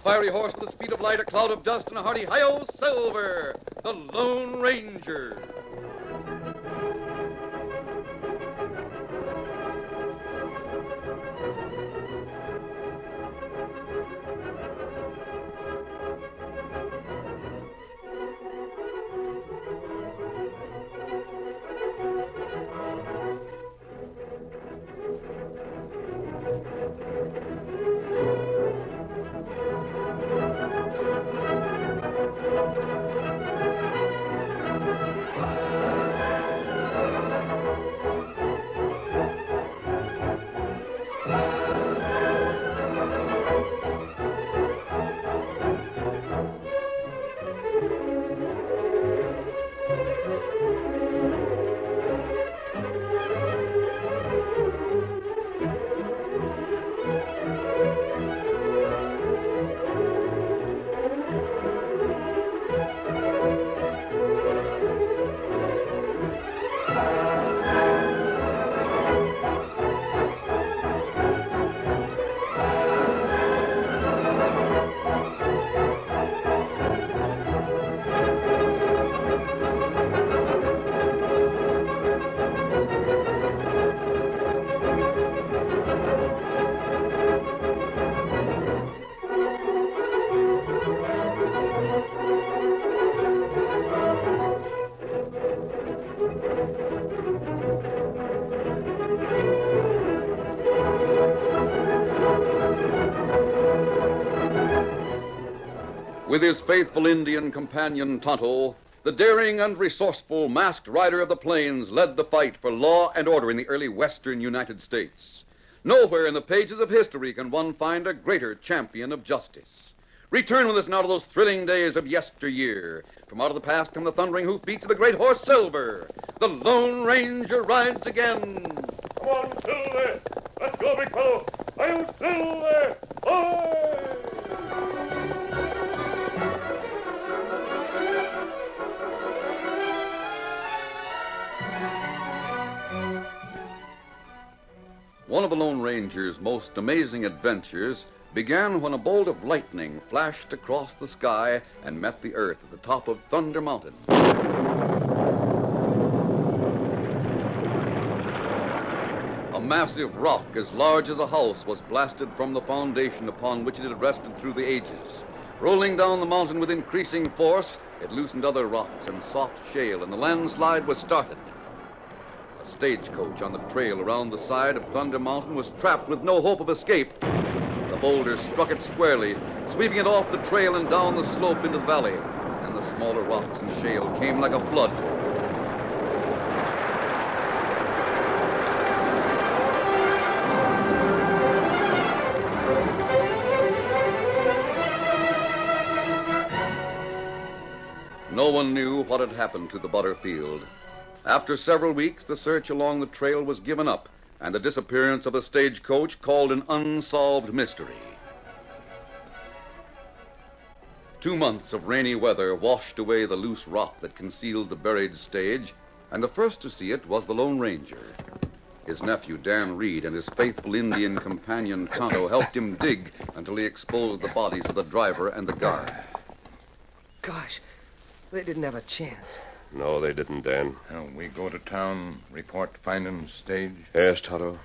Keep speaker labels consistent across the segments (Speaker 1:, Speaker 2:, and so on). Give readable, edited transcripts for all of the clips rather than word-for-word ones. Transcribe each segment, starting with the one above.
Speaker 1: fiery horse with the speed of light, a cloud of dust, and a hearty hi-yo, Silver, the Lone Ranger. With his faithful Indian companion, Tonto, the daring and resourceful masked rider of the plains led the fight for law and order in the early western United States. Nowhere in the pages of history can one find a greater champion of justice. Return with us now to those thrilling days of yesteryear. From out of the past come the thundering hoofbeats of the great horse Silver. The Lone Ranger rides again.
Speaker 2: Come on, Silver! Let's go, big fellow! Are you Silver? Ahoy!
Speaker 1: One of the Lone Ranger's most amazing adventures began when a bolt of lightning flashed across the sky and met the earth at the top of Thunder Mountain. A massive rock as large as a house was blasted from the foundation upon which it had rested through the ages. Rolling down the mountain with increasing force, it loosened other rocks and soft shale, and the landslide was started. A stagecoach on the trail around the side of Thunder Mountain was trapped with no hope of escape. The boulder struck it squarely, sweeping it off the trail and down the slope into the valley, and the smaller rocks and shale came like a flood. No one knew what had happened to the Butterfield. After several weeks, the search along the trail was given up, and the disappearance of the stagecoach called an unsolved mystery. 2 months of rainy weather washed away the loose rock that concealed the buried stage, and the first to see it was the Lone Ranger. His nephew, Dan Reed, and his faithful Indian companion, Tonto, helped him dig until he exposed the bodies of the driver and the guard.
Speaker 3: Gosh, they didn't have a chance.
Speaker 4: No, they didn't, Dan.
Speaker 5: We go to town, report finding stage?
Speaker 4: Yes, Tonto.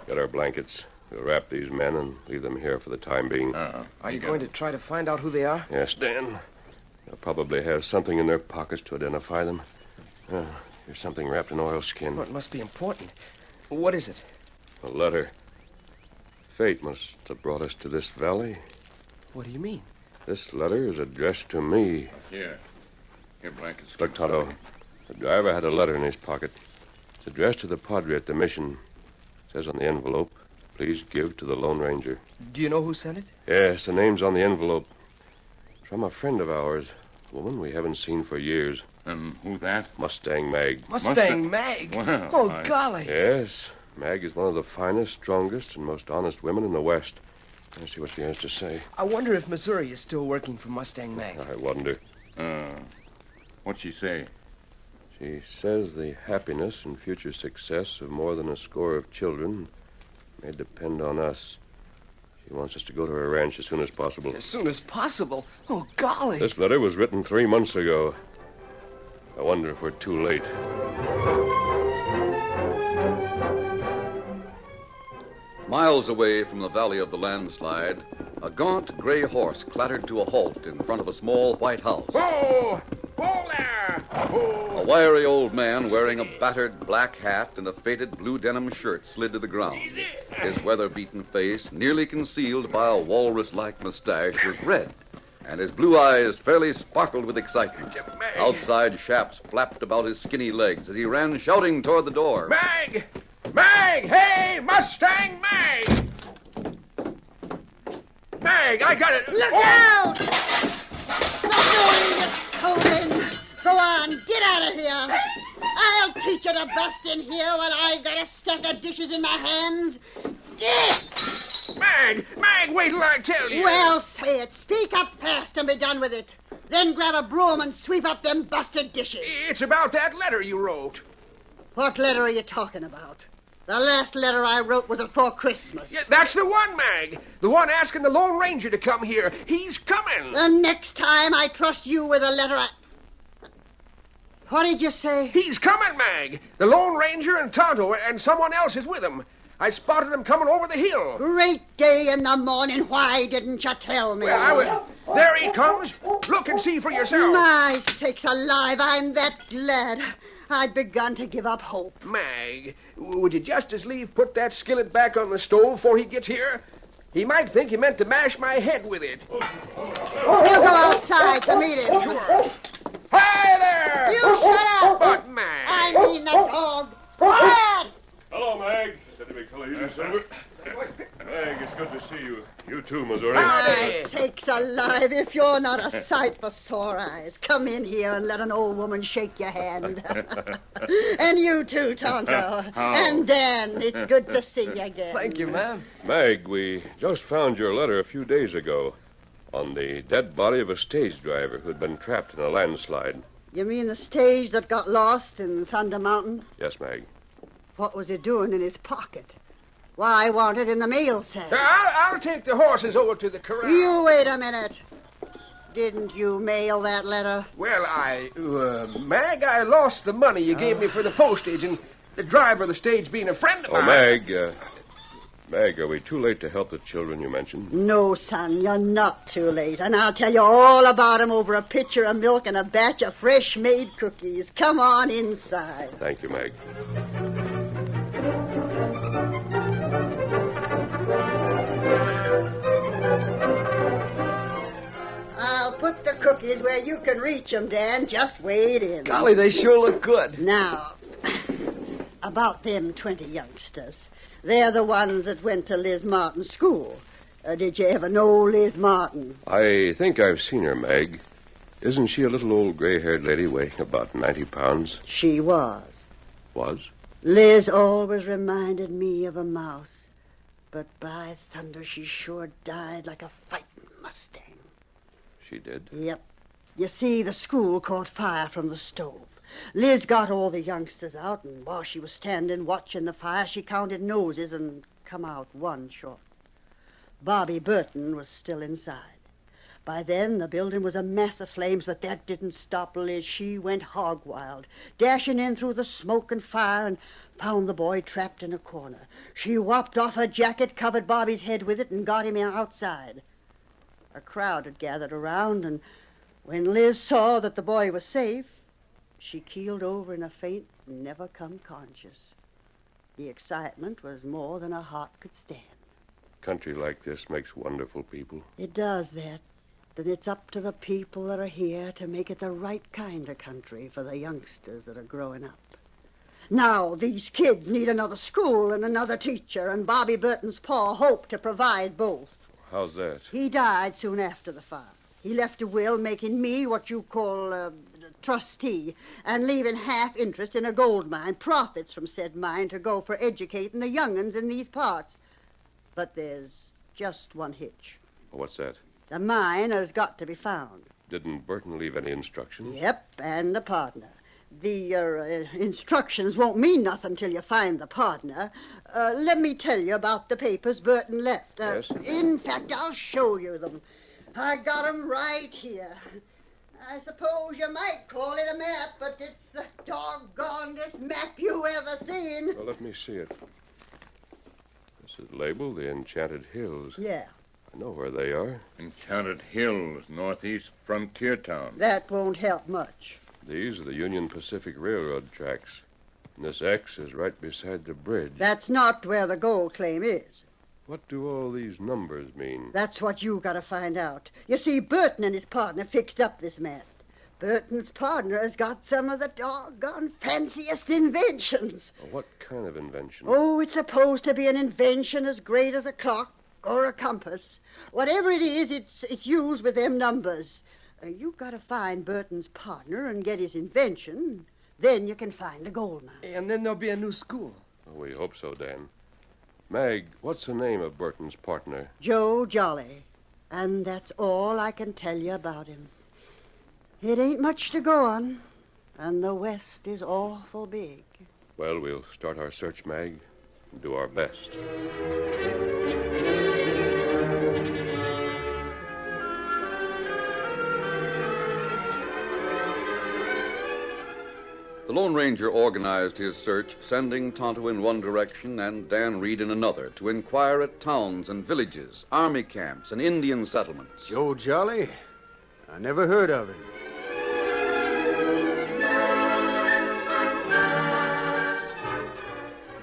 Speaker 4: Get our blankets. We'll wrap these men and leave them here for the time being.
Speaker 3: Are you going to try to find out who they are?
Speaker 4: Yes, Dan. They'll probably have something in their pockets to identify them. Here's something wrapped in oilskin.
Speaker 3: Well, it must be important. What is it?
Speaker 4: A letter. Fate must have brought us to this valley.
Speaker 3: What do you mean?
Speaker 4: This letter is addressed to me.
Speaker 5: Here, blankets.
Speaker 4: Look, Tonto. The driver had a letter in his pocket. It's addressed to the Padre at the mission. It says on the envelope, "Please give to the Lone Ranger."
Speaker 3: Do you know who sent it?
Speaker 4: Yes, the name's on the envelope. It's from a friend of ours, a woman we haven't seen for years.
Speaker 5: And who that?
Speaker 4: Mustang Mag.
Speaker 3: Mustang Mag?
Speaker 5: Well,
Speaker 3: golly.
Speaker 4: Yes. Mag is one of the finest, strongest, and most honest women in the West. Let's see what she has to say.
Speaker 3: I wonder if Missouri is still working for Mustang Mag.
Speaker 4: I wonder.
Speaker 5: What'd she say?
Speaker 4: She says the happiness and future success of more than a score of children may depend on us. She wants us to go to her ranch as soon as possible.
Speaker 3: As soon as possible? Oh, golly.
Speaker 4: This letter was written 3 months ago. I wonder if we're too late.
Speaker 1: Miles away from the valley of the landslide, a gaunt gray horse clattered to a halt in front of a small white house.
Speaker 6: Oh! Oh there! Oh!
Speaker 1: A wiry old man wearing a battered black hat and a faded blue denim shirt slid to the ground. His weather-beaten face, nearly concealed by a walrus-like mustache, was red, and his blue eyes fairly sparkled with excitement. Outside chaps flapped about his skinny legs as he ran shouting toward the door.
Speaker 6: Mag! Mag! Hey, Mustang Mag! Mag, I got it.
Speaker 7: Look out! Colin, go on, get out of here. I'll teach you to bust in here while I got a stack of dishes in my hands. Get!
Speaker 6: Mag, wait till I tell you.
Speaker 7: Well, say it. Speak up fast and be done with it. Then grab a broom and sweep up them busted dishes.
Speaker 6: It's about that letter you wrote.
Speaker 7: What letter are you talking about? The last letter I wrote was before Christmas.
Speaker 6: Yeah, that's the one, Mag. The one asking the Lone Ranger to come here. He's coming.
Speaker 7: The next time I trust you with a letter, What did you say?
Speaker 6: He's coming, Mag. The Lone Ranger and Tonto and someone else is with him. I spotted them coming over the hill.
Speaker 7: Great day in the morning. Why didn't you tell me?
Speaker 6: Well, there he comes. Look and see for yourself.
Speaker 7: My sakes alive, I'm that glad. I'd begun to give up hope.
Speaker 6: Mag, would you just as lief put that skillet back on the stove before he gets here? He might think you meant to mash my head with it.
Speaker 7: We'll go outside to meet him.
Speaker 6: Sure. Hi there!
Speaker 7: You shut up!
Speaker 6: But, Mag...
Speaker 7: I mean the dog. Quiet!
Speaker 2: Hello, Mag. Steady, big fella. Easy, Silver. Mag, it's good to see you.
Speaker 4: You too, Missouri.
Speaker 7: My sakes alive, if you're not a sight for sore eyes, come in here and let an old woman shake your hand. And you too, Tonto. And Dan, it's good to see you again.
Speaker 3: Thank you, ma'am.
Speaker 4: Mag, we just found your letter a few days ago on the dead body of a stage driver who'd been trapped in a landslide.
Speaker 7: You mean the stage that got lost in Thunder Mountain?
Speaker 4: Yes, Mag.
Speaker 7: What was he doing in his pocket? Why, I want it in the mail sack.
Speaker 6: I'll take the horses over to the corral.
Speaker 7: You wait a minute. Didn't you mail that letter?
Speaker 6: Well, Mag, I lost the money you gave me for the postage, and the driver of the stage being a friend of mine.
Speaker 4: Mag, are we too late to help the children you mentioned?
Speaker 7: No, son, you're not too late. And I'll tell you all about 'em over a pitcher of milk and a batch of fresh-made cookies. Come on inside.
Speaker 4: Thank you, Mag.
Speaker 7: I'll put the cookies where you can reach 'em, Dan. Just wade in.
Speaker 3: Golly, they sure look good.
Speaker 7: Now, about them 20 youngsters. They're the ones that went to Liz Martin's school. Did you ever know Liz Martin?
Speaker 4: I think I've seen her, Mag. Isn't she a little old gray-haired lady weighing about 90 pounds?
Speaker 7: She was.
Speaker 4: Was?
Speaker 7: Liz always reminded me of a mouse. But by thunder, she sure died like a fighting Mustang.
Speaker 4: She did?
Speaker 7: Yep. You see, the school caught fire from the stove. Liz got all the youngsters out, and while she was standing watching the fire, she counted noses and come out one short. Bobby Burton was still inside. By then, the building was a mass of flames, but that didn't stop Liz. She went hog wild, dashing in through the smoke and fire, and found the boy trapped in a corner. She whopped off her jacket, covered Bobby's head with it, and got him outside. A crowd had gathered around, and when Liz saw that the boy was safe, she keeled over in a faint and never come conscious. The excitement was more than her heart could stand.
Speaker 4: Country like this makes wonderful people.
Speaker 7: It does that. Then it's up to the people that are here to make it the right kind of country for the youngsters that are growing up. Now, these kids need another school and another teacher, and Bobby Burton's pa hoped to provide both.
Speaker 4: How's that?
Speaker 7: He died soon after the fire. He left a will making me what you call a trustee and leaving half interest in a gold mine, profits from said mine to go for educating the young'uns in these parts. But there's just one hitch.
Speaker 4: What's that?
Speaker 7: The mine has got to be found.
Speaker 4: Didn't Burton leave any instructions?
Speaker 7: Yep, and the partner. The instructions won't mean nothing till you find the partner. Let me tell you about the papers Burton left.
Speaker 6: Yes?
Speaker 7: In fact, I'll show you them. I got 'em right here. I suppose you might call it a map, but it's the doggonedest map you ever seen.
Speaker 4: Well, let me see it. This is labeled the Enchanted Hills.
Speaker 7: Yeah,
Speaker 4: I know where they are.
Speaker 5: Enchanted Hills, northeast frontier town.
Speaker 7: that won't help much.
Speaker 4: These are the Union Pacific Railroad tracks. And this X is right beside the bridge.
Speaker 7: That's not where the gold claim is.
Speaker 4: What do all these numbers mean?
Speaker 7: That's what you got to find out. You see, Burton and his partner fixed up this map. Burton's partner has got some of the doggone fanciest inventions.
Speaker 4: What kind of invention?
Speaker 7: Oh, it's supposed to be an invention as great as a clock or a compass. Whatever it is, it's used with them numbers. You got to find Burton's partner and get his invention. Then you can find the gold mine.
Speaker 6: And then there'll be a new school.
Speaker 4: Oh, we hope so, Dan. Mag, what's the name of Burton's partner?
Speaker 7: Joe Jolly. And that's all I can tell you about him. It ain't much to go on, and the West is awful big.
Speaker 4: Well, we'll start our search, Mag, and do our best.
Speaker 1: The Lone Ranger organized his search, sending Tonto in one direction and Dan Reed in another to inquire at towns and villages, army camps, and Indian settlements.
Speaker 6: Joe Jolly? I never heard of him.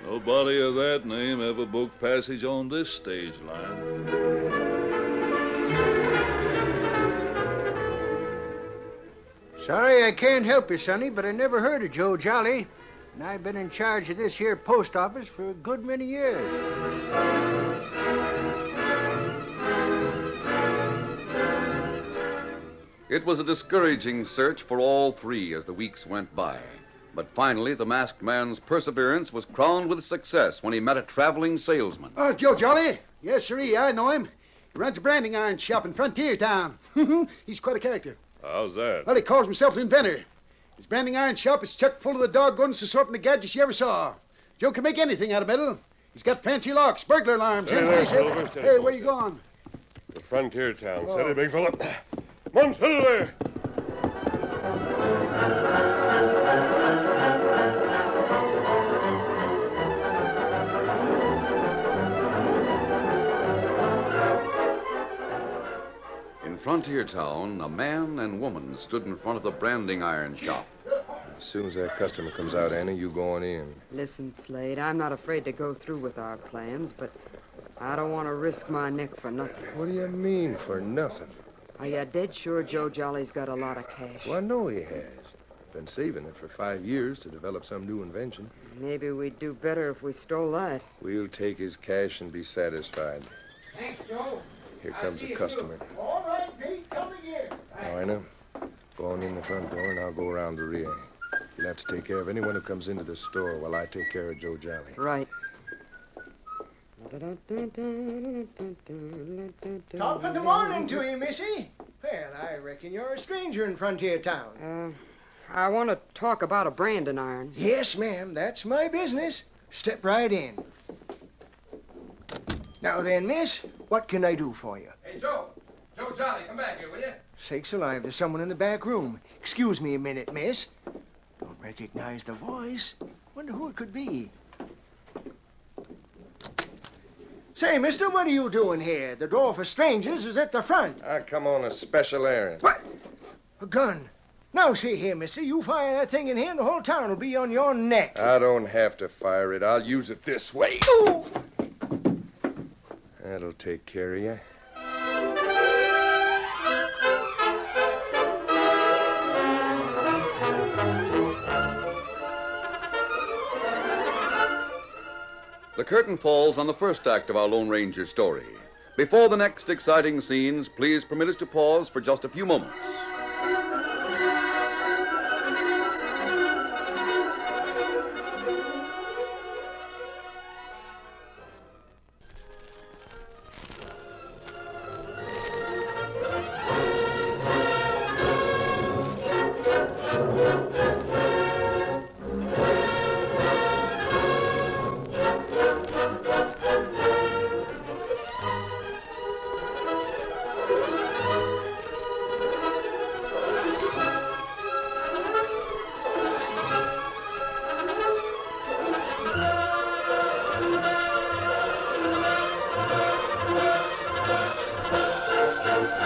Speaker 2: Nobody of that name ever booked passage on this stage line.
Speaker 8: Sorry I can't help you, Sonny, but I never heard of Joe Jolly. And I've been in charge of this here post office for a good many years.
Speaker 1: It was a discouraging search for all three as the weeks went by. But finally, the masked man's perseverance was crowned with success when he met a traveling salesman.
Speaker 8: Oh, Joe Jolly? Yes, sirree, I know him. He runs a branding iron shop in Frontier Town. He's quite a character.
Speaker 2: How's that?
Speaker 8: Well, he calls himself an inventor. His branding iron shop is chock full of the doggonest assortment of gadgets you ever saw. Joe can make anything out of metal. He's got fancy locks, burglar alarms,
Speaker 4: Steady there,
Speaker 8: and...
Speaker 4: Silver, steady,
Speaker 8: Hey, where
Speaker 4: folks.
Speaker 8: you going?
Speaker 4: The frontier town.
Speaker 8: Oh.
Speaker 4: Steady, big fella. Come on, steady there.
Speaker 1: In Frontier Town, a man and woman stood in front of the branding iron shop.
Speaker 9: As soon as that customer comes out, Annie, you go on in.
Speaker 10: Listen, Slade, I'm not afraid to go through with our plans, but I don't want to risk my neck for nothing.
Speaker 9: What do you mean, for nothing?
Speaker 10: Are you dead sure Joe Jolly's got a lot of cash?
Speaker 9: Well, I know he has. Been saving it for 5 years to develop some new invention.
Speaker 10: Maybe we'd do better if we stole that.
Speaker 9: We'll take his cash and be satisfied.
Speaker 8: Thanks, Joe.
Speaker 9: Here comes a customer.
Speaker 8: All right, Pete, come again.
Speaker 9: Now, Anna, go on in the front door, and I'll go around the rear. You'll have to take care of anyone who comes into the store while I take care of Joe Jolly.
Speaker 10: Right.
Speaker 8: Top of the morning to you, Missy. Well, I reckon you're a stranger in Frontier Town.
Speaker 10: I want to talk about a branding iron.
Speaker 8: Yes, ma'am, that's my business. Step right in. Now then, miss, what can I do for you?
Speaker 6: Hey, Joe. Joe Jolly, come back here, will you?
Speaker 8: Sakes alive, there's someone in the back room. Excuse me a minute, miss. Don't recognize the voice. Wonder who it could be. Say, mister, what are you doing here? The door for strangers is at the front.
Speaker 9: I come on a special errand.
Speaker 8: What? A gun. Now, see here, mister, you fire that thing in here and the whole town will be on your neck.
Speaker 9: I don't have to fire it. I'll use it this way.
Speaker 8: Ooh.
Speaker 9: That'll take care of you.
Speaker 1: The curtain falls on the first act of our Lone Ranger story. Before the next exciting scenes, please permit us to pause for just a few moments.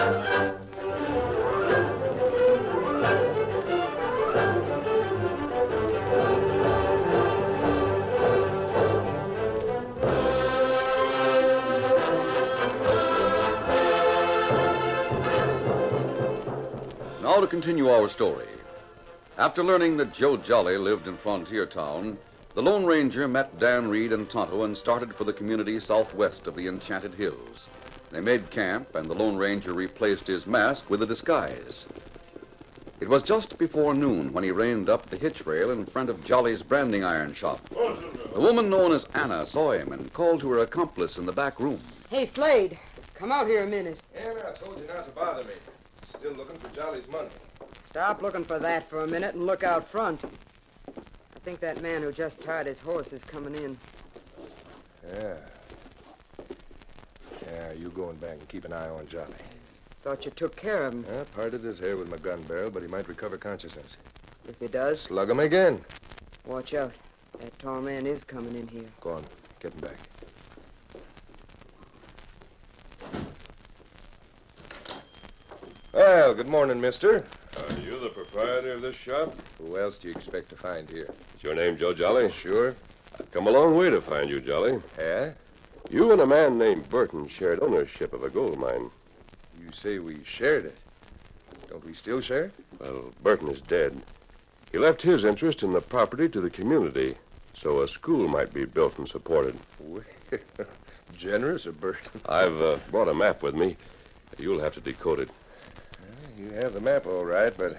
Speaker 1: Now to continue our story. After learning that Joe Jolly lived in Frontier Town, the Lone Ranger met Dan Reed and Tonto and started for the community southwest of the Enchanted Hills. They made camp, and the Lone Ranger replaced his mask with a disguise. It was just before noon when he reined up the hitch rail in front of Jolly's branding iron shop. The woman known as Anna saw him and called to her accomplice in the back room.
Speaker 10: Hey, Slade, come out here a minute.
Speaker 9: Anna, I told you not to bother me. Still looking for Jolly's money.
Speaker 10: Stop looking for that for a minute and look out front. I think that man who just tied his horse is coming in.
Speaker 9: Yeah. Yeah, you go in back and keep an eye on Jolly.
Speaker 10: Thought you took care of him.
Speaker 9: I parted his hair with my gun barrel, but he might recover consciousness.
Speaker 10: If he does,
Speaker 9: Slug him again.
Speaker 10: watch out. That tall man is coming in here.
Speaker 9: Go on, get him back. Well, good morning, mister.
Speaker 4: Are you the proprietor of this shop?
Speaker 9: Who else do you expect to find here?
Speaker 4: Is your name Joe Jolly?
Speaker 9: Sure.
Speaker 4: I've come a long way to find you, Jolly.
Speaker 9: Yeah?
Speaker 4: You and a man named Burton shared ownership of a gold mine.
Speaker 9: You say we shared it. Don't we still share it?
Speaker 4: Well, Burton is dead. He left his interest in the property to the community, so a school might be built and supported.
Speaker 9: Generous of Burton.
Speaker 4: I've brought a map with me. You'll have to decode it.
Speaker 9: You have the map all right, but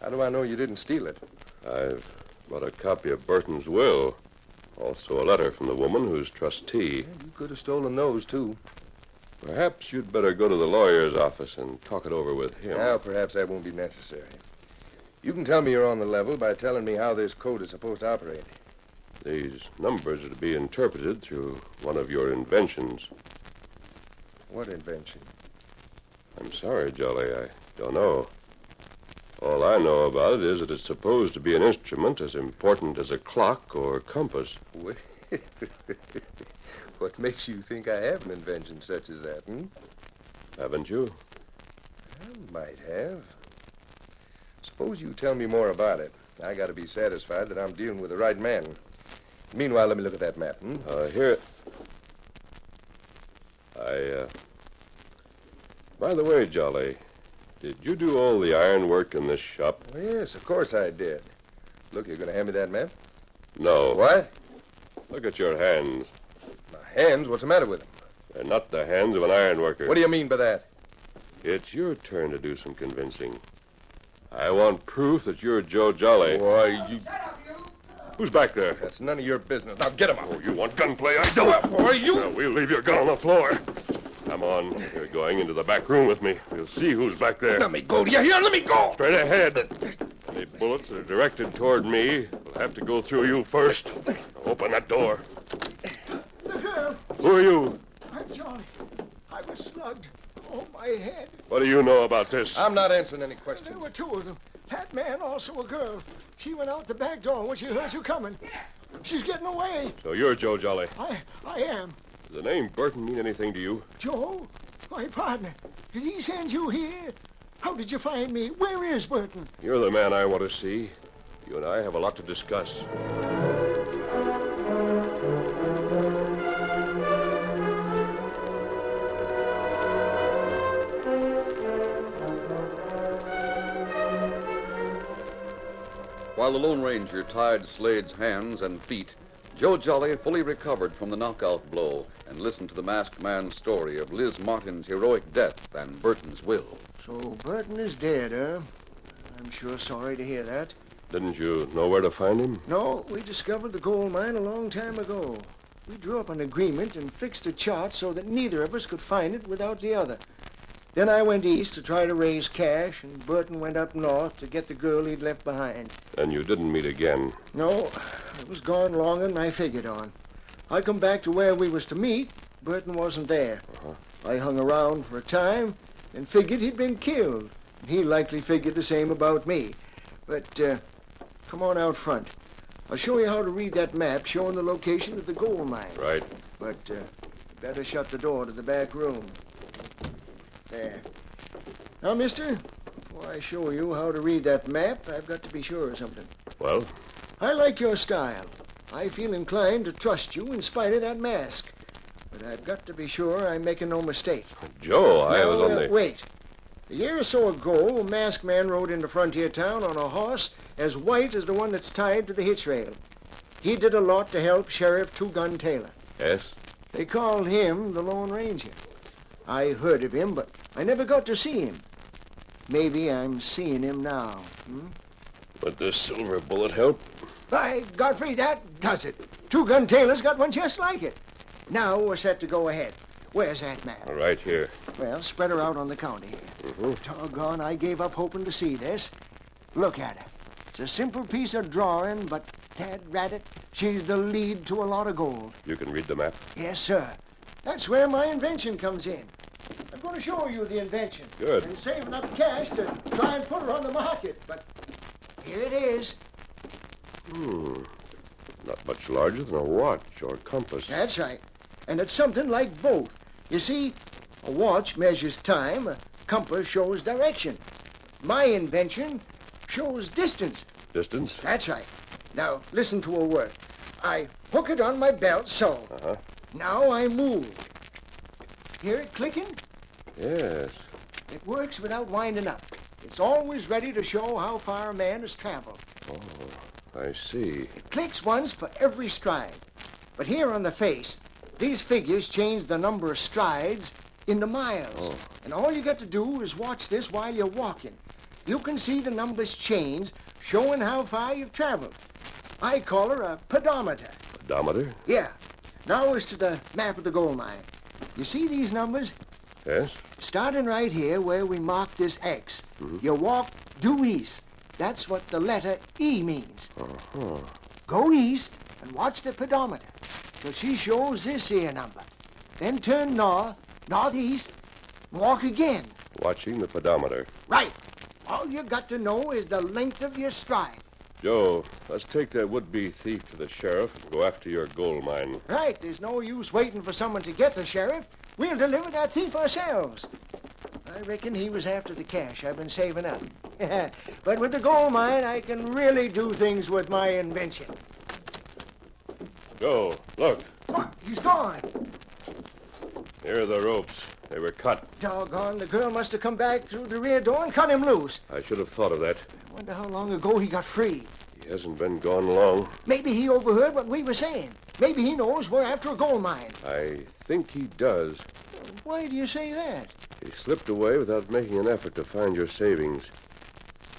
Speaker 9: how do I know you didn't steal it?
Speaker 4: I've brought a copy of Burton's will. Also a letter from the woman who's trustee.
Speaker 9: You could have stolen those, too.
Speaker 4: Perhaps you'd better go to the lawyer's office and talk it over with him.
Speaker 9: Now, perhaps that won't be necessary. You can tell me you're on the level by telling me how this code is supposed to operate.
Speaker 4: These numbers are to be interpreted through one of your inventions.
Speaker 9: What invention?
Speaker 4: I'm sorry, Jolly, I don't know. All I know about it is that it's supposed to be an instrument as important as a clock or compass.
Speaker 9: What makes you think I have an invention such as that,
Speaker 4: Haven't you?
Speaker 9: I might have. Suppose you tell me more about it. I got to be satisfied that I'm dealing with the right man. Meanwhile, let me look at that map,
Speaker 4: Here. By the way, Jolly, did you do all the ironwork in this shop?
Speaker 9: Oh, yes, of course I did. Look, you're going to hand me that map?
Speaker 4: No.
Speaker 9: What?
Speaker 4: Look at your hands.
Speaker 9: My hands? What's the matter with them?
Speaker 4: They're not the hands of an ironworker.
Speaker 9: What do you mean by that?
Speaker 4: It's your turn to do some convincing. I want proof that you're Joe Jolly.
Speaker 9: Why, you...
Speaker 4: Who's back there?
Speaker 9: That's none of your business. Now, get him out.
Speaker 4: Oh, you want gunplay? I don't.
Speaker 9: Boy, you...
Speaker 4: Now, we'll leave your gun on the floor. Come on. You're going into the back room with me. We'll see who's back there.
Speaker 9: Let me go. Do you hear? Let me go.
Speaker 4: Straight ahead. Any bullets that are directed toward me will have to go through you first. Now, open that door.
Speaker 6: The girl.
Speaker 4: Who are you?
Speaker 6: I'm Johnny. I was slugged. Oh, my head.
Speaker 4: What do you know about this?
Speaker 9: I'm not answering any questions.
Speaker 6: There were two of them. That man, also a girl. She went out the back door when she heard you coming. She's getting away.
Speaker 4: So you're Joe Jolly.
Speaker 6: I am.
Speaker 4: Does the name Burton mean anything to you?
Speaker 6: Joe? My partner. Did he send you here? How did you find me? Where is Burton?
Speaker 4: You're the man I want to see. You and I have a lot to discuss.
Speaker 1: While the Lone Ranger tied Slade's hands and feet, Joe Jolly fully recovered from the knockout blow and listened to the masked man's story of Liz Martin's heroic death and Burton's will.
Speaker 6: So Burton is dead, huh? I'm sure sorry to hear that.
Speaker 4: Didn't you know where to find him?
Speaker 6: No, we discovered the gold mine a long time ago. We drew up an agreement and fixed a chart so that neither of us could find it without the other. Then I went east to try to raise cash, and Burton went up north to get the girl he'd left behind.
Speaker 4: And you didn't meet again?
Speaker 6: No, it was gone longer than I figured on. I come back to where we was to meet. Burton wasn't there. I hung around for a time and figured he'd been killed. He likely figured the same about me. But, come on out front. I'll show you how to read that map showing the location of the gold mine.
Speaker 4: Right.
Speaker 6: But, better shut the door to the back room. There. Now, mister, before I show you how to read that map, I've got to be sure of something.
Speaker 4: Well,
Speaker 6: I like your style. I feel inclined to trust you in spite of that mask. But I've got to be sure I'm making no mistake.
Speaker 4: Joe, I was
Speaker 6: Now,
Speaker 4: only...
Speaker 6: wait. A year or so ago, a masked man rode into Frontier Town on a horse as white as the one that's tied to the hitch rail. He did a lot to help Sheriff Two-Gun Taylor.
Speaker 4: Yes?
Speaker 6: They called him the Lone Ranger. I heard of him, but I never got to see him. Maybe I'm seeing him now.
Speaker 4: Would this silver bullet help?
Speaker 6: By Godfrey, that does it. Two-Gun Taylor's got one just like it. Now we're set to go ahead. Where's that map?
Speaker 4: Right here.
Speaker 6: Well, spread her out on the counter here. Doggone, I gave up hoping to see this. Look at her. It's a simple piece of drawing, but, Tad Rabbit, she's the lead to a lot of gold.
Speaker 4: You can read the map?
Speaker 6: Yes, sir. That's where my invention comes in. I'm going to show you the invention.
Speaker 4: Good.
Speaker 6: And save enough cash to try and put her on the market, but here it is.
Speaker 4: Not much larger than a watch or compass.
Speaker 6: That's right. And it's something like both. You see, a watch measures time, a compass shows direction. My invention shows distance.
Speaker 4: Distance?
Speaker 6: That's right. Now, listen to her work. I hook it on my belt, so.
Speaker 4: Uh-huh.
Speaker 6: Now I move. Hear it clicking?
Speaker 4: Yes.
Speaker 6: It works without winding up. It's always ready to show how far a man has traveled.
Speaker 4: Oh, I see.
Speaker 6: It clicks once for every stride. But here on the face, these figures change the number of strides into miles.
Speaker 4: Oh.
Speaker 6: And all you got to do is watch this while you're walking. You can see the numbers change, showing how far you've traveled. I call her a pedometer.
Speaker 4: Pedometer?
Speaker 6: Yeah. Now as to the map of the gold mine. You see these numbers?
Speaker 4: Yes.
Speaker 6: Starting right here where we mark this X. You walk due east. That's what the letter E means.
Speaker 4: Uh-huh.
Speaker 6: Go east and watch the pedometer till she shows this here number. Then turn north, northeast, walk again.
Speaker 4: Watching the pedometer.
Speaker 6: Right. All you got to know is the length of your stride.
Speaker 4: Joe, let's take that would-be thief to the sheriff and go after your gold mine.
Speaker 6: Right. There's no use waiting for someone to get the sheriff. We'll deliver that thief ourselves. I reckon he was after the cash I've been saving up. But with the gold mine, I can really do things with my invention.
Speaker 4: Joe, look.
Speaker 6: What? He's gone.
Speaker 4: Here are the ropes. They were cut.
Speaker 6: Doggone, the girl must have come back through the rear door and cut him loose.
Speaker 4: I should have thought of that.
Speaker 6: I wonder how long ago he got free.
Speaker 4: He hasn't been gone long.
Speaker 6: Maybe he overheard what we were saying. Maybe he knows we're after a gold mine.
Speaker 4: I think he does.
Speaker 6: Why do you say that?
Speaker 4: He slipped away without making an effort to find your savings.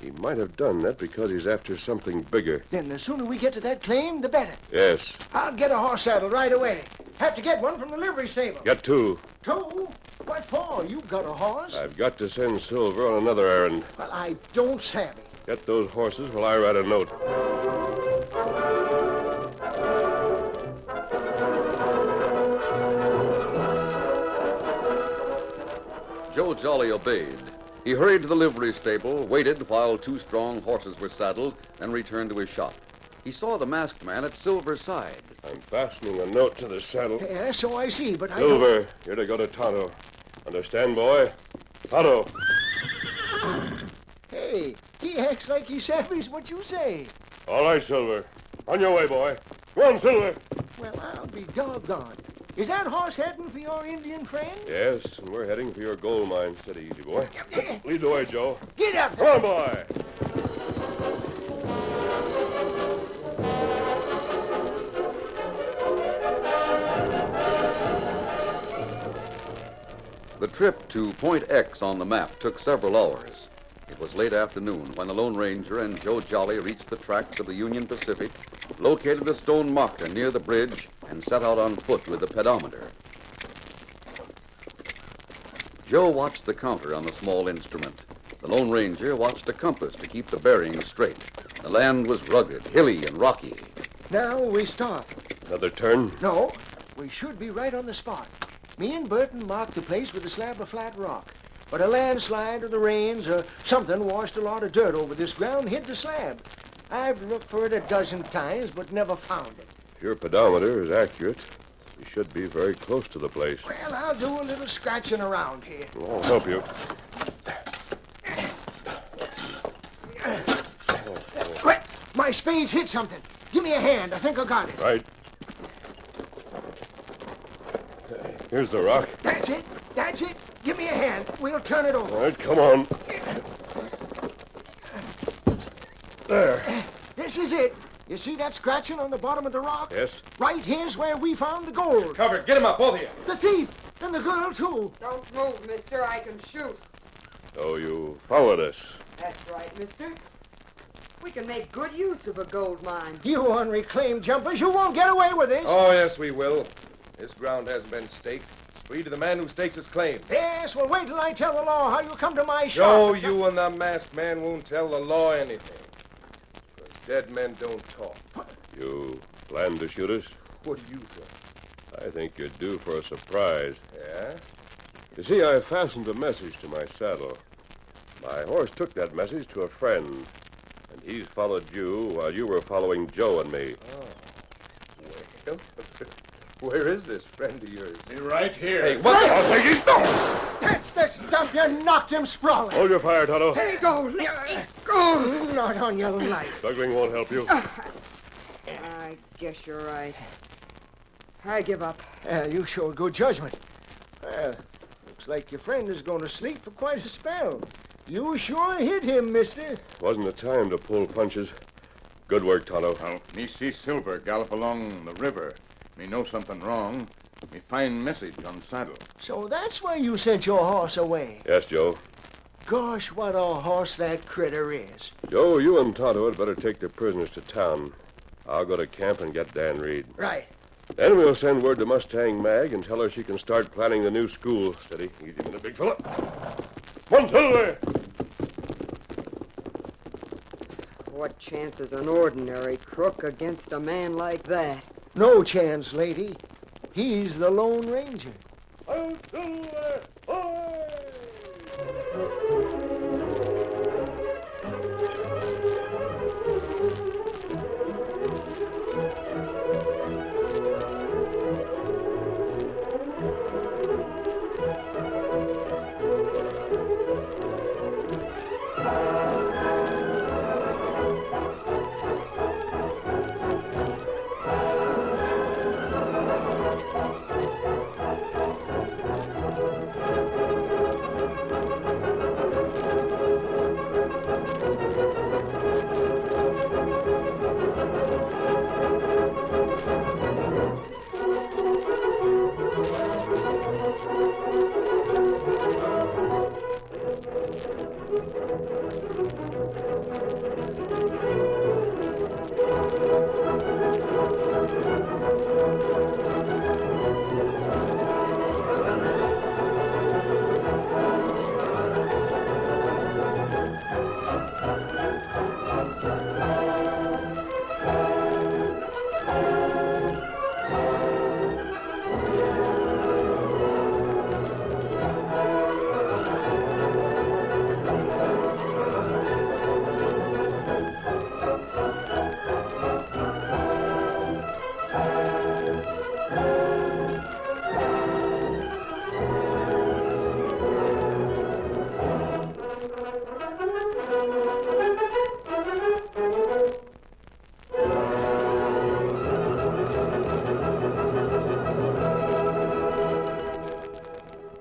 Speaker 4: He might have done that because he's after something bigger.
Speaker 6: Then the sooner we get to that claim, the better.
Speaker 4: Yes.
Speaker 6: I'll get a horse saddle right away. Have to get one from the livery stable.
Speaker 4: Get two.
Speaker 6: Two? What for? You've got a horse?
Speaker 4: I've got to send Silver on another errand.
Speaker 6: Well, I don't savvy.
Speaker 4: Get those horses while I write a note.
Speaker 1: Joe Jolly obeyed. He hurried to the livery stable, waited while two strong horses were saddled, then returned to his shop. He saw the masked man at Silver's side.
Speaker 4: I'm fastening a note to the saddle.
Speaker 6: Yeah, so I see, but I
Speaker 4: Silver, you're to go to Tonto. Understand, boy? Tonto.
Speaker 6: Hey, he acts like he savvies what you say.
Speaker 4: All right, Silver. On your way, boy. Go on, Silver.
Speaker 6: Well, I'll be doggone. Is that horse heading for your Indian friend?
Speaker 4: Yes, and we're heading for your gold mine. Steady, easy, boy. Lead the way, Joe.
Speaker 6: Get up!
Speaker 4: Come on, boy.
Speaker 1: The trip to Point X on the map took several hours. It was late afternoon when the Lone Ranger and Joe Jolly reached the tracks of the Union Pacific, located a stone marker near the bridge, and set out on foot with the pedometer. Joe watched the counter on the small instrument. The Lone Ranger watched a compass to keep the bearings straight. The land was rugged, hilly, and rocky.
Speaker 6: Now we stop.
Speaker 4: Another turn?
Speaker 6: No, we should be right on the spot. Me and Burton marked the place with a slab of flat rock. But a landslide or the rains or something washed a lot of dirt over this ground and hid the slab. I've looked for it a dozen times, but never found it.
Speaker 4: If your pedometer is accurate, we should be very close to the place.
Speaker 6: Well, I'll do a little scratching around here.
Speaker 4: I'll help you.
Speaker 6: My spade's hit something. Give me a hand. I think I got it.
Speaker 4: Right. Here's the rock.
Speaker 6: That's it. That's it. Give me a hand. We'll turn it over.
Speaker 4: All right, come on. There.
Speaker 6: This is it. You see that scratching on the bottom of the rock?
Speaker 4: Yes.
Speaker 6: Right here's where we found the gold.
Speaker 9: Cover. Get him up, both of you.
Speaker 6: The thief. And the girl, too.
Speaker 10: Don't move, mister. I can shoot.
Speaker 4: So you followed us.
Speaker 10: That's right, mister. We can make good use of a gold mine.
Speaker 6: You unreclaimed jumpers, you won't get away with this.
Speaker 9: Oh, yes, we will. This ground hasn't been staked. It's free to the man who stakes his claim.
Speaker 6: Yes, well, wait till I tell the law how you come to my shop.
Speaker 9: No, you and the masked man won't tell the law anything. Because dead men don't talk.
Speaker 4: You plan to shoot us?
Speaker 9: What do you think?
Speaker 4: I think you're due for a surprise.
Speaker 9: Yeah?
Speaker 4: You see, I fastened a message to my saddle. My horse took that message to a friend, and he's followed you while you were following Joe and me.
Speaker 9: Oh. Well, where is this friend of yours?
Speaker 5: Be right here.
Speaker 9: Hey, what the hell? Hey,
Speaker 6: That's the stuff you knocked him sprawling.
Speaker 4: Hold your fire, Tonto.
Speaker 10: Hey, go. Let go.
Speaker 6: Not on your life.
Speaker 4: Struggling won't help you.
Speaker 10: I guess you're right. I give up.
Speaker 6: You showed good judgment. Well, looks like your friend is going to sleep for quite a spell. You sure hit him, mister.
Speaker 4: Wasn't the time to pull punches. Good work, Tonto.
Speaker 5: Now, me see Silver gallop along the river. Me know something wrong. Me find message on saddle.
Speaker 6: So that's why you sent your horse away.
Speaker 4: Yes, Joe.
Speaker 6: Gosh, what a horse that critter is.
Speaker 4: Joe, you and Tonto had better take the prisoners to town. I'll go to camp and get Dan Reed.
Speaker 6: Right.
Speaker 4: Then we'll send word to Mustang Mag and tell her she can start planning the new school. Steady. Easy, minute, big fella. One, Silver!
Speaker 10: What chance is an ordinary crook against a man like that?
Speaker 6: No chance, lady. He's the Lone Ranger.
Speaker 2: Oh, Silver! Ahoy!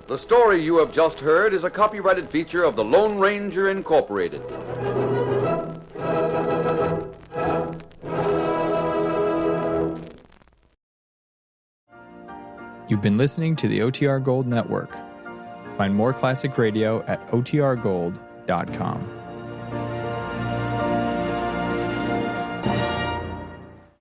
Speaker 1: The story you have just heard is a copyrighted feature of the Lone Ranger Incorporated.
Speaker 11: You've been listening to the OTR Gold Network. Find more classic radio at otrgold.com.